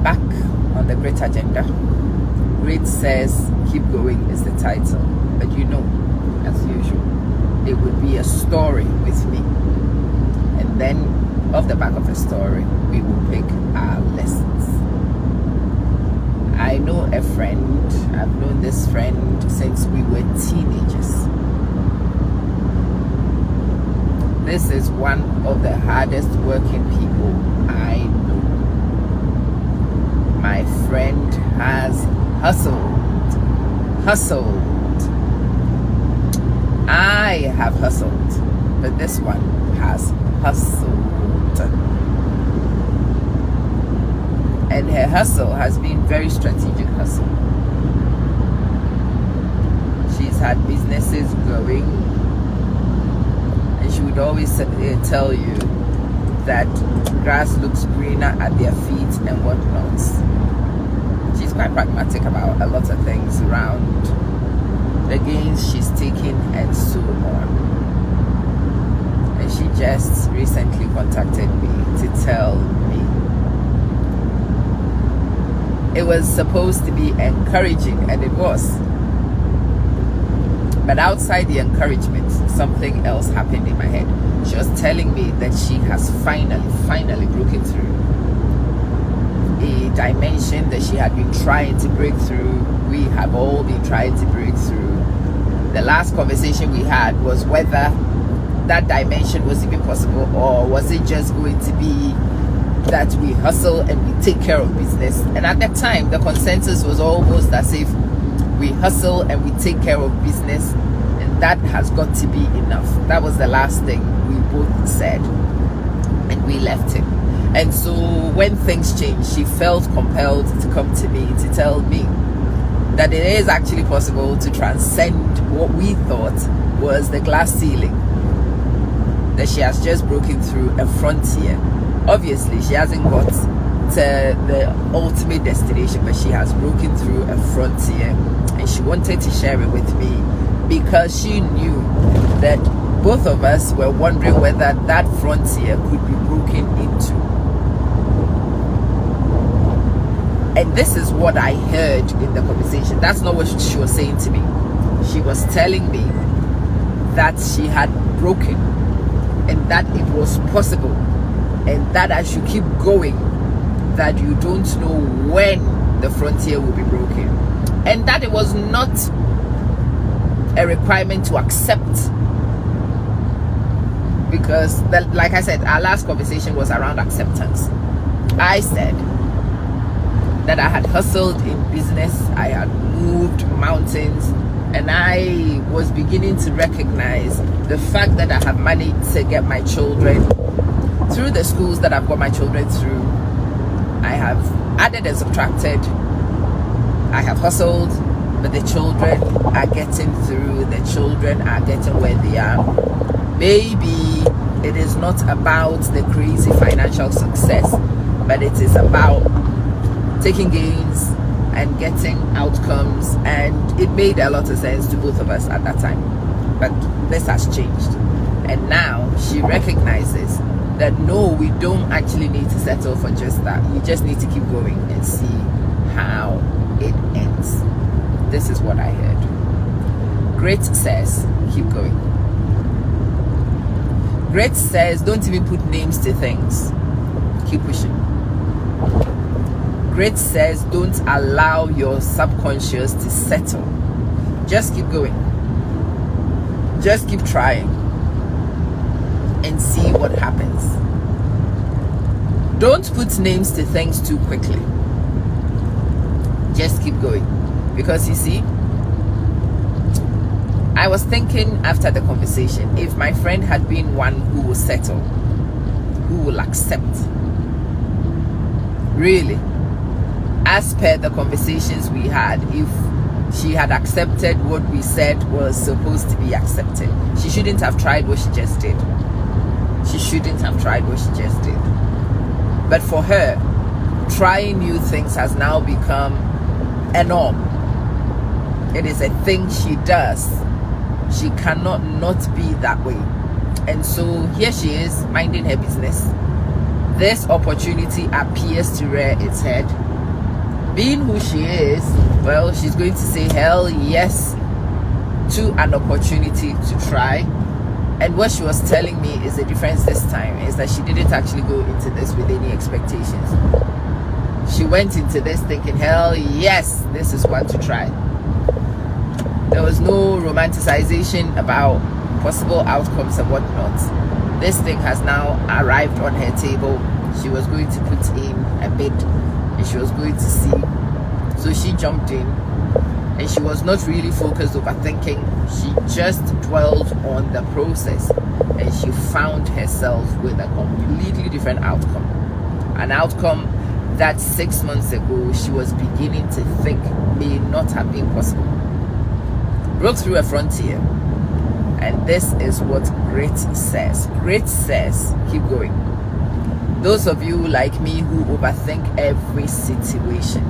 back on the Great Agenda. Great says keep going is the title, but you know, as usual, it would be a story with me, and then off the back of a story we will pick our lessons. I know a friend. I've known this friend since we were teenagers. This is one of the hardest working people I know. My friend has hustled. I have hustled, but this one has hustled. And her hustle has been very strategic hustle. She's had businesses growing, and she would always tell you that grass looks greener at their feet and whatnot. She's quite pragmatic about a lot of things around the gains she's taken and so on. And she just recently contacted me to tell me it was supposed to be encouraging, and it was. But outside the encouragement, something else happened in my head. She was telling me that she has finally broken through a dimension that she had been trying to break through. We have all been trying to break through. The last conversation we had was whether that dimension was even possible, or was it just going to be that we hustle and we take care of business. And at that time, the consensus was almost as if we hustle and we take care of business, and that has got to be enough. That was the last thing we both said, and we left it. And so when things changed, she felt compelled to come to me to tell me that it is actually possible to transcend what we thought was the glass ceiling, that she has just broken through a frontier. Obviously, she hasn't got to the ultimate destination, but she has broken through a frontier, and she wanted to share it with me because she knew that both of us were wondering whether that frontier could be broken into. And this is what I heard in the conversation. That's not what she was saying to me. She was telling me that she had broken, and that it was possible, and that I should keep going, that you don't know when the frontier will be broken, and that it was not a requirement to accept, because like I said, our last conversation was around acceptance. I said that I had hustled in business, I had moved mountains, and I was beginning to recognize the fact that I have managed to get my children through the schools that I've got my children through. I have added and subtracted. I have hustled, but the children are getting through. The children are getting where they are. Maybe it is not about the crazy financial success, but it is about taking gains and getting outcomes, and it made a lot of sense to both of us at that time. But this has changed, and now she recognizes that no, we don't actually need to settle for just that. You just need to keep going and see how it ends. This is what I heard. Great says keep going. Great says don't even put names to things, keep pushing. Great says don't allow your subconscious to settle, just keep going, just keep trying and see what happens. Don't put names to things too quickly, just keep going. Because you see, I was thinking after the conversation, if my friend had been one who will settle, who will accept, really, as per the conversations we had, if she had accepted what we said was supposed to be accepted, she shouldn't have tried what she just did. She shouldn't have tried what she just did. But for her, trying new things has now become a norm. It is a thing she does. She cannot not be that way. And so here she is, minding her business. This opportunity appears to rear its head, Being who she is, well, she's going to say hell yes to an opportunity to try. And what she was telling me is the difference this time is that she didn't actually go into this with any expectations. She went into this thinking, hell yes, this is one to try. There was no romanticization about possible outcomes and whatnot. This thing has now arrived on her table. She was going to put in a bid and she was going to see. So she jumped in and she was not really focused overthinking. She just dwelled on the process and she found herself with a completely different outcome. An outcome that 6 months ago she was beginning to think may not have been possible. Broke through a frontier. And this is what grit says. Grit says, keep going. Those of you like me who overthink every situation,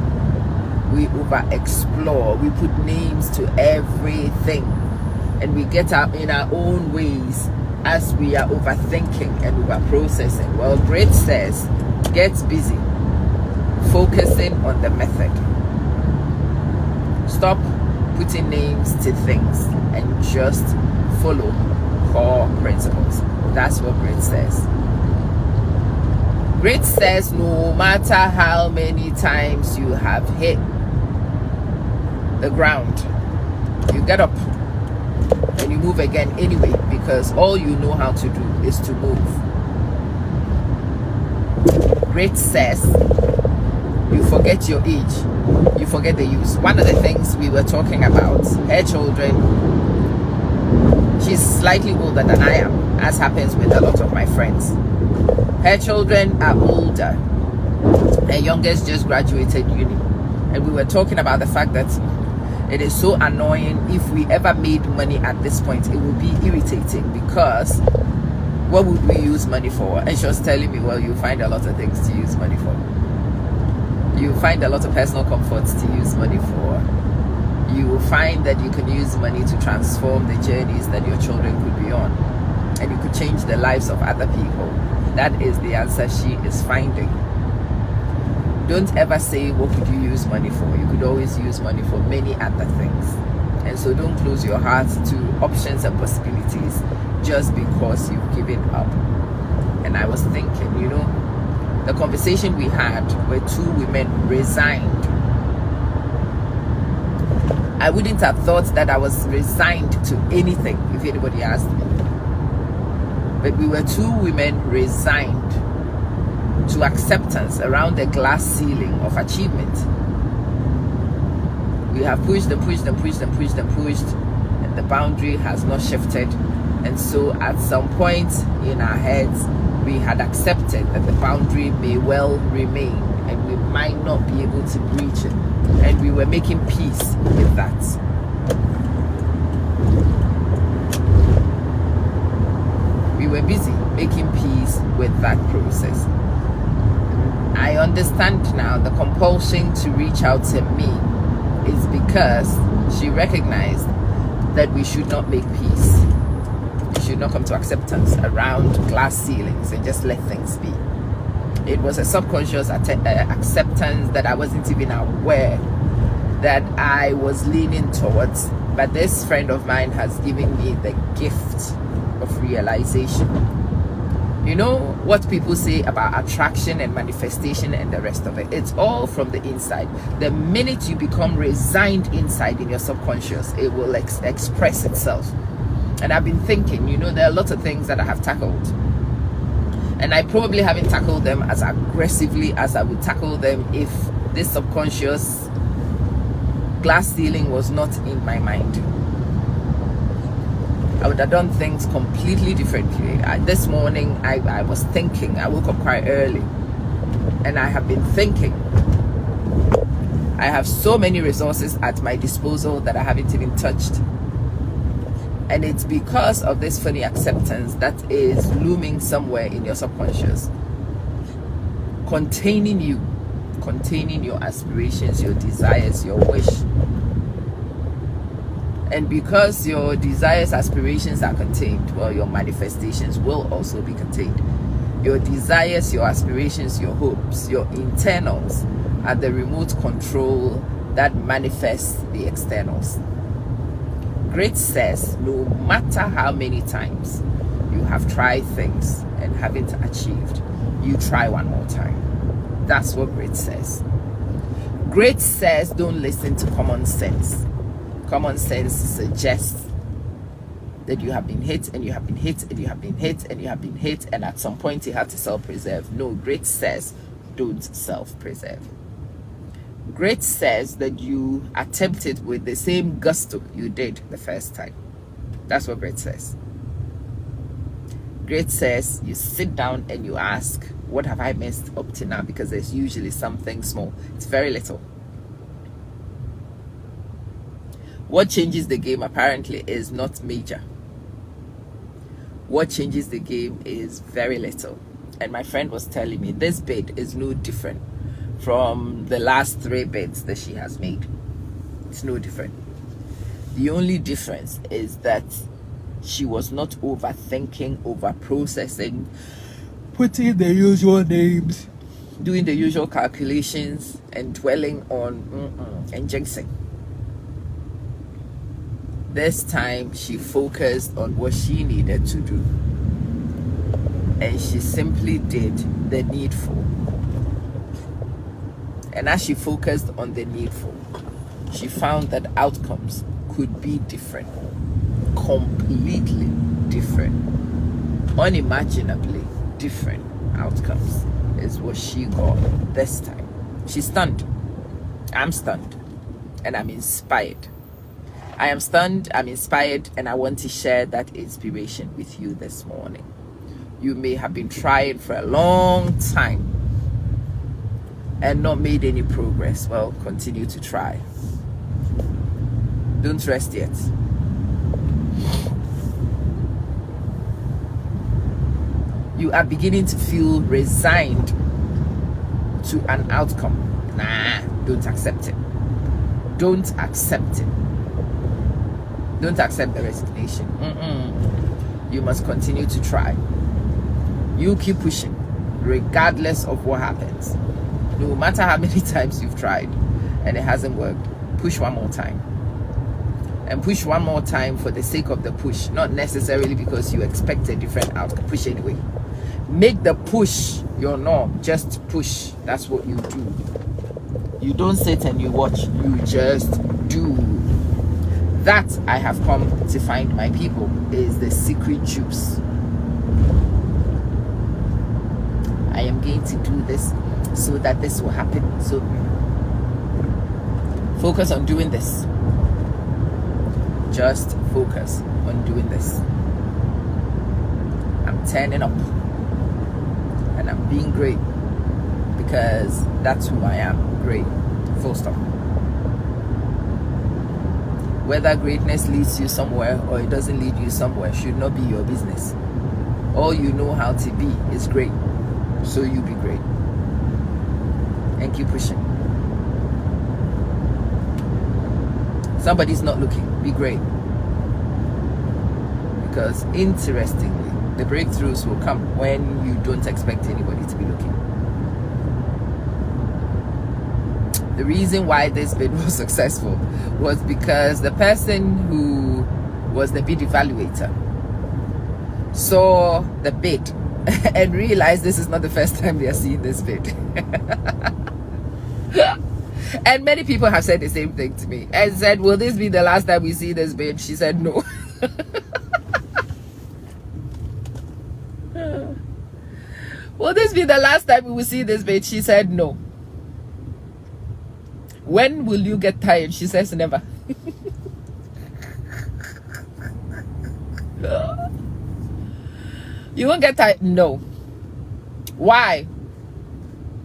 we over-explore, we put names to everything, and we get out in our own ways as we are overthinking and over-processing. Well, grit says, get busy focusing on the method. Stop putting names to things and just follow core principles. That's what grit says. Grit says no matter how many times you have hit the ground, you get up and you move again anyway, because all you know how to do is to move. Grit says you forget your age, you forget the use. One of the things we were talking about, her children, she's slightly older than I am, as happens with a lot of my friends. Her children are older. Her youngest just graduated uni. And we were talking about the fact that it is so annoying. If we ever made money at this point, it would be irritating, because what would we use money for? And she was telling me, well, you find a lot of things to use money for. You find a lot of personal comforts to use money for. You will find that you can use money to transform the journeys that your children could be on. And you could change the lives of other people. That is the answer she is finding. Don't ever say, what could you use money for? You could always use money for many other things. And so don't close your heart to options and possibilities just because you've given up. And I was thinking, you know, the conversation we had where two women resigned. I wouldn't have thought that I was resigned to anything if anybody asked me. But we were two women resigned to acceptance around the glass ceiling of achievement. We have pushed and pushed and pushed and pushed and pushed, and the boundary has not shifted. And so at some point in our heads, we had accepted that the boundary may well remain and we might not be able to breach it. And we were making peace with that. We were busy making peace with that process. I understand now the compulsion to reach out to me is because she recognized that we should not make peace. We should not come to acceptance around glass ceilings and just let things be. It was a subconscious acceptance that I wasn't even aware that I was leaning towards. But this friend of mine has given me the gift of realization. You know what people say about attraction and manifestation and the rest of it? It's all from the inside. The minute you become resigned inside in your subconscious, it will express itself. And I've been thinking, you know, there are lots of things that I have tackled. And I probably haven't tackled them as aggressively as I would tackle them if this subconscious glass ceiling was not in my mind. I would have done things completely differently. This morning, I was thinking. I woke up quite early. And I have been thinking. I have so many resources at my disposal that I haven't even touched. And it's because of this funny acceptance that is looming somewhere in your subconscious. Containing you. Containing your aspirations, your desires, your wish. And because your desires, aspirations are contained, well, your manifestations will also be contained. Your desires, your aspirations, your hopes, your internals are the remote control that manifests the externals. Great says no matter how many times you have tried things and haven't achieved, you try one more time. That's what great says. Great says don't listen to common sense. Common sense suggests that you have been hit and you have been hit and you have been hit and you have been hit, and at some point you have to self-preserve. No, great says don't self-preserve. Great says that you attempt it with the same gusto you did the first time. That's what great says. Great says you sit down and you ask, what have I messed up to now? Because there's usually something small. It's very little. What changes the game apparently is not major. What changes the game is very little. And my friend was telling me this bid is no different from the last 3 bids that she has made. It's no different. The only difference is that she was not overthinking, over processing, putting the usual names, doing the usual calculations, and dwelling on and jinxing. This time she focused on what she needed to do, and she simply did the needful. And as she focused on the needful, she found that outcomes could be different, completely different, unimaginably different outcomes is what she got this time. She's stunned. I'm stunned, and I'm inspired. I am stunned, I'm inspired, and I want to share that inspiration with you this morning. You may have been trying for a long time and not made any progress. Well, continue to try. Don't rest yet. You are beginning to feel resigned to an outcome. Nah, don't accept it. Don't accept it. Don't accept the resignation. You must continue to try. You keep pushing, regardless of what happens. No matter how many times you've tried and it hasn't worked, push one more time. And push one more time for the sake of the push, not necessarily because you expect a different outcome. Push anyway. Make the push your norm. Just push. That's what you do. You don't sit and you watch. You just do. That, I have come to find, my people, is the secret juice. I am going to do this so that this will happen. So focus on doing this. Just focus on doing this. I'm turning up and I'm being great because that's who I am. Great. Full stop. Whether greatness leads you somewhere or it doesn't lead you somewhere should not be your business. All you know how to be is great. So you be great. And keep pushing. Somebody's not looking. Be great. Because interestingly, the breakthroughs will come when you don't expect anybody to be looking. The reason why this bid was successful was because the person who was the bid evaluator saw the bid and realized this is not the first time they are seeing this bid. And many people have said the same thing to me and said, will this be the last time we see this bid? She said no. Will this be the last time we will see this bid? She said no. When will you get tired? She says never. You won't get tired? No. Why?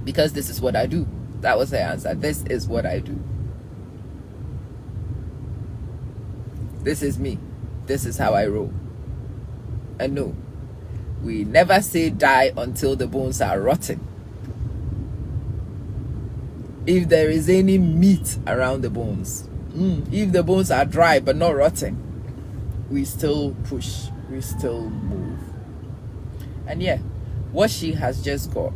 Because this is what I do. That was the answer. This is what I do. This is me. This is how I roll. And no, we never say die until the bones are rotten. If there is any meat around the bones, if the bones are dry but not rotten, we still push, we still move. And yeah, what she has just got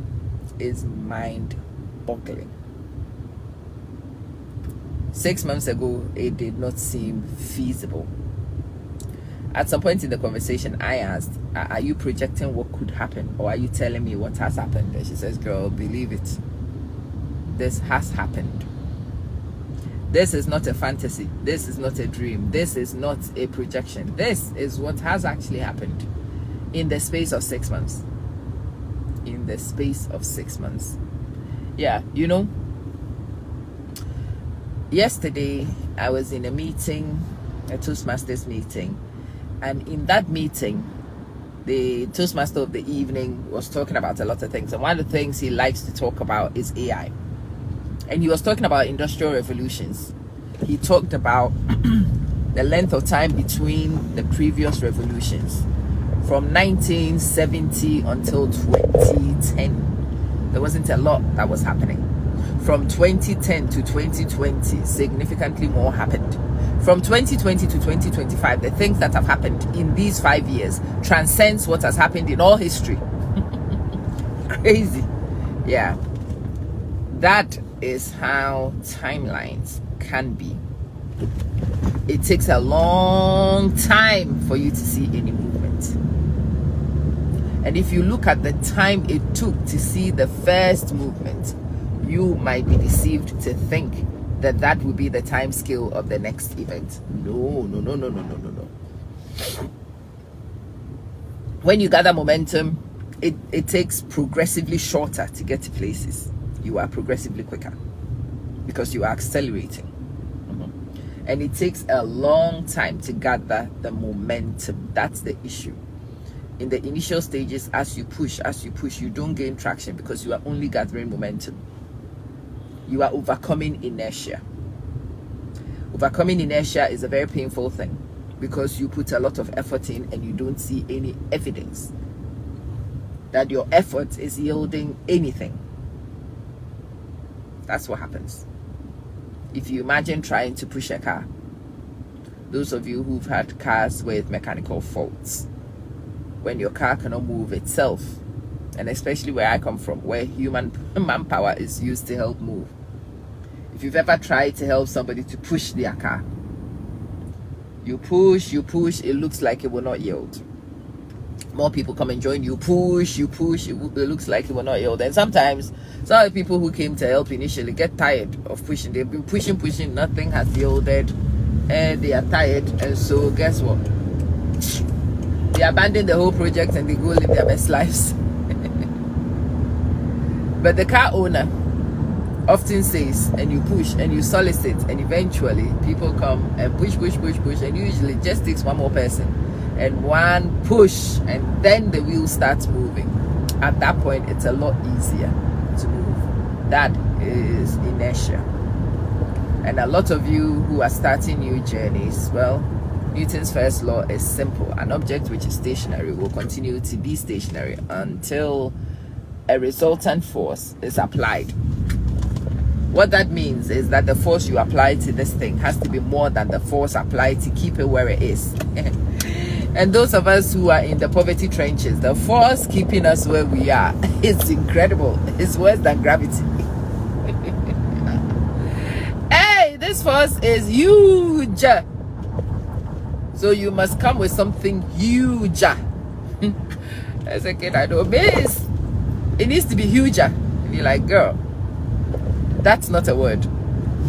is mind-boggling. 6 months ago, it did not seem feasible. At some point in the conversation, I asked, are you projecting what could happen, or are you telling me what has happened? And she says, girl, believe it. This has happened. This is not a fantasy. This is not a dream. This is not a projection. This is what has actually happened in the space of 6 months. In the space of 6 months. Yeah, you know, yesterday I was in a meeting, a Toastmasters meeting, and in that meeting, the Toastmaster of the evening was talking about a lot of things, and one of the things he likes to talk about is AI. And he was talking about industrial revolutions. He talked about the length of time between the previous revolutions, from 1970 until 2010. There wasn't a lot that was happening. From 2010 to 2020, significantly more happened. From 2020 to 2025, the things that have happened in these 5 years transcends what has happened in all history. Crazy. Yeah. That is how timelines can be. It takes a long time for you to see any movement. And if you look at the time it took to see the first movement, you might be deceived to think that that will be the time scale of the next event. No. When you gather momentum, it takes progressively shorter to get to places. You are progressively quicker because you are accelerating. And it takes a long time to gather the momentum. That's the issue. In the initial stages, as you push, you don't gain traction because you are only gathering momentum. You are overcoming inertia. Overcoming inertia is a very painful thing because you put a lot of effort in and you don't see any evidence that your effort is yielding anything. That's what happens. If you imagine trying to push a car, those of you who've had cars with mechanical faults, when your car cannot move itself, and especially where I come from, where human manpower is used to help move. If you've ever tried to help somebody to push their car, you push, it looks like it will not yield. More people come and join you, push, it looks like it will not yield. And sometimes some of the people who came to help initially get tired of pushing. They've been pushing, nothing has yielded, and they are tired. And so guess what? They abandon the whole project and they go live their best lives. But the car owner often says, and you push and you solicit, and eventually people come and push, and usually it just takes one more person and one push, and then the wheel starts moving. At that point, it's a lot easier to move. That is inertia. And a lot of you who are starting new journeys, well, Newton's first law is simple. An object which is stationary will continue to be stationary until a resultant force is applied. What that means is that the force you apply to this thing has to be more than the force applied to keep it where it is. And those of us who are in the poverty trenches, the force keeping us where we are, it's incredible. It's worse than gravity. Hey, this force is huge. So you must come with something huge. As a kid, I know, miss, it needs to be huger. And you're like, girl, that's not a word.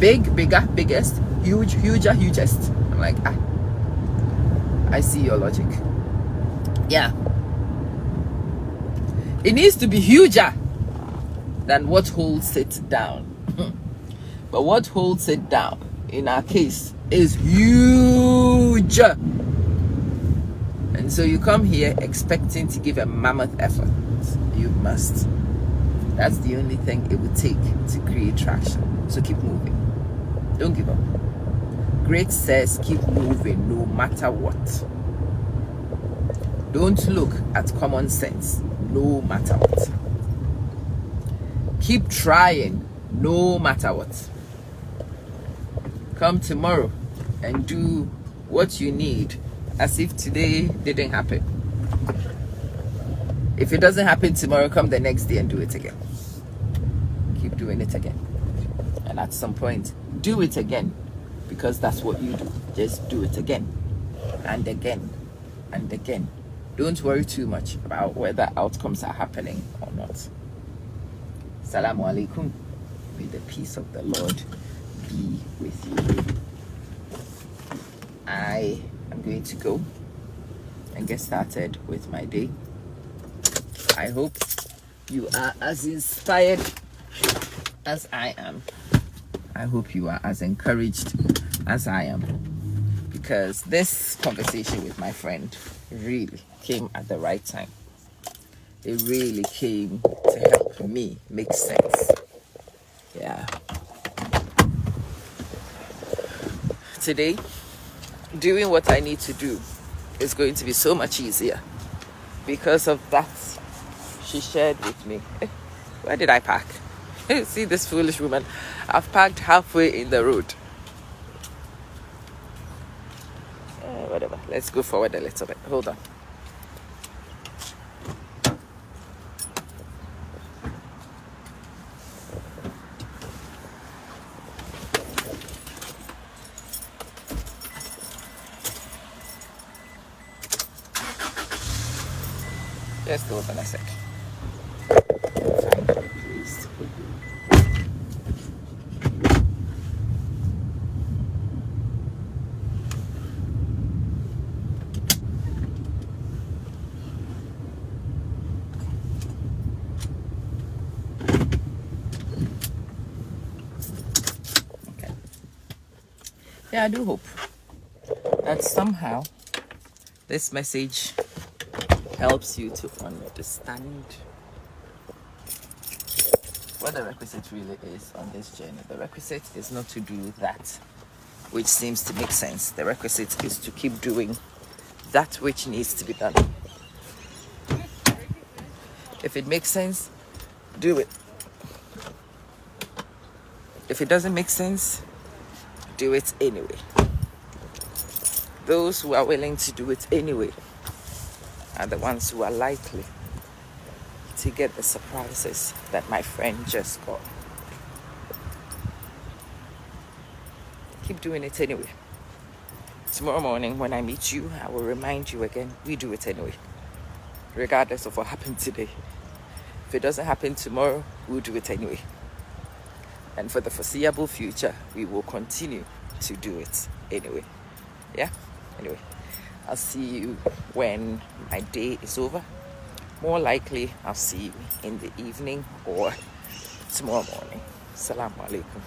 Big, bigger, biggest, huge, huger, hugest. I'm like, I see your logic. Yeah. It needs to be huger than what holds it down. But what holds it down, in our case, is huge. And so you come here expecting to give a mammoth effort. You must. That's the only thing it would take to create traction. So keep moving. Don't give up. Great says keep moving no matter what. Don't look at common sense no matter what. Keep trying no matter what. Come tomorrow and do what you need as if today didn't happen. If it doesn't happen tomorrow, come the next day and do it again. Keep doing it again. And and at some point do it again, because that's what you do. Just do it again and again and again. Don't worry too much about whether outcomes are happening or not. Assalamu alaikum. May the peace of the Lord be with you. I am going to go and get started with my day. I hope you are as inspired as I am. I hope you are as encouraged as I am, because this conversation with my friend really came at the right time. It really came to help me make sense. Yeah. Today, doing what I need to do is going to be so much easier because of that she shared with me. Where did I park? See this foolish woman. I've parked halfway in the road. Whatever. Let's go forward a little bit. Hold on. Just hold on a sec. Please. Okay. Yeah, I do hope that somehow this message helps you to understand what the requisite really is on this journey. The requisite is not to do that which seems to make sense. The requisite is to keep doing that which needs to be done. If it makes sense, do it. If it doesn't make sense, do it anyway. Those who are willing to do it anyway are the ones who are likely to get the surprises that my friend just got. Keep doing it anyway. Tomorrow morning when I meet you, I will remind you again, we do it anyway, regardless of what happened today. If it doesn't happen tomorrow, we'll do it anyway. And for the foreseeable future, we will continue to do it anyway. Yeah? Anyway, I'll see you when my day is over. More likely, I'll see you in the evening or tomorrow morning. Assalamu alaikum.